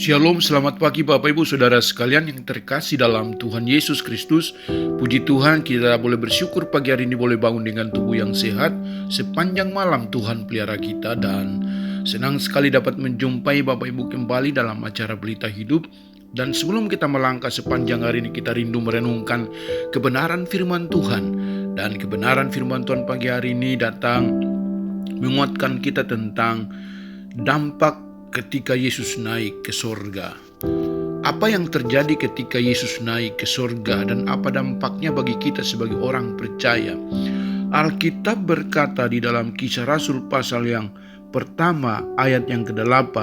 Shalom, selamat pagi Bapak Ibu Saudara sekalian yang terkasih dalam Tuhan Yesus Kristus. Puji Tuhan, kita boleh bersyukur pagi hari ini boleh bangun dengan tubuh yang sehat. Sepanjang malam Tuhan pelihara kita dan senang sekali dapat menjumpai Bapak Ibu kembali dalam acara Berita Hidup. Dan sebelum kita melangkah sepanjang hari ini, kita rindu merenungkan kebenaran firman Tuhan. Dan kebenaran firman Tuhan pagi hari ini datang menguatkan kita tentang dampak ketika Yesus naik ke sorga. Apa yang terjadi ketika Yesus naik ke sorga dan apa dampaknya bagi kita sebagai orang percaya? Alkitab berkata di dalam Kisah Rasul pasal yang pertama ayat yang ke-8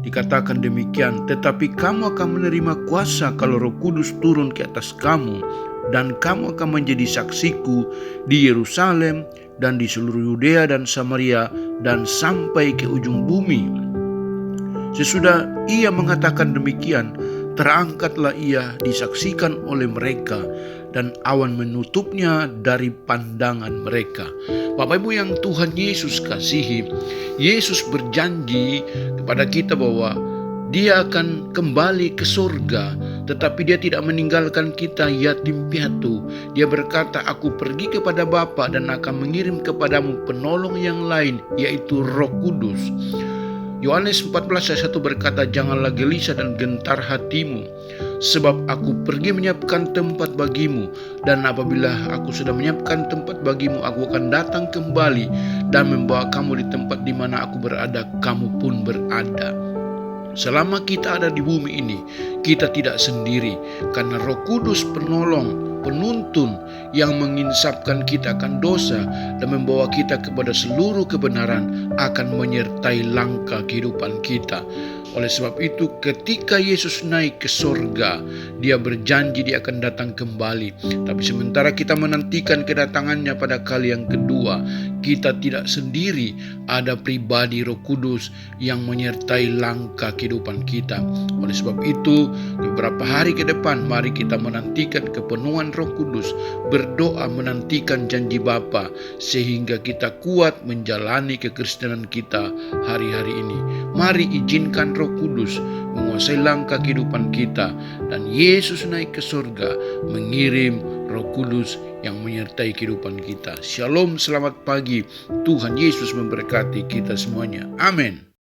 dikatakan demikian, tetapi kamu akan menerima kuasa kalau Roh Kudus turun ke atas kamu, dan kamu akan menjadi saksiku di Yerusalem dan di seluruh Yudea dan Samaria dan sampai ke ujung bumi. Sesudah ia mengatakan demikian, terangkatlah ia disaksikan oleh mereka, dan awan menutupnya dari pandangan mereka. Bapak Ibu yang Tuhan Yesus kasihi, Yesus berjanji kepada kita bahwa Dia akan kembali ke surga, tetapi Dia tidak meninggalkan kita yatim piatu. Dia berkata, aku pergi kepada Bapa dan akan mengirim kepadamu penolong yang lain, yaitu Roh Kudus. Yohanes 14 ayat 1 berkata, janganlah gelisah dan gentar hatimu, sebab aku pergi menyiapkan tempat bagimu, dan apabila aku sudah menyiapkan tempat bagimu, aku akan datang kembali dan membawa kamu di tempat di mana aku berada, kamu pun berada. Selama kita ada di bumi ini, kita tidak sendiri, karena Roh Kudus penolong, penuntun yang menginsafkan kita akan dosa dan membawa kita kepada seluruh kebenaran akan menyertai langkah kehidupan kita. Oleh sebab itu, ketika Yesus naik ke sorga, Dia berjanji Dia akan datang kembali. Tapi sementara kita menantikan kedatangannya pada kali yang kedua, kita tidak sendiri, ada pribadi Roh Kudus yang menyertai langkah kehidupan kita. Oleh sebab itu, beberapa hari ke depan, mari kita menantikan kepenuhan Roh Kudus, berdoa menantikan janji Bapa, sehingga kita kuat menjalani kekristenan kita hari-hari ini. Mari izinkan Roh Kudus menguasai langkah kehidupan kita, dan Yesus naik ke surga mengirim Roh Kudus yang menyertai kehidupan kita. Shalom, selamat pagi. Tuhan Yesus memberkati kita semuanya. Amin.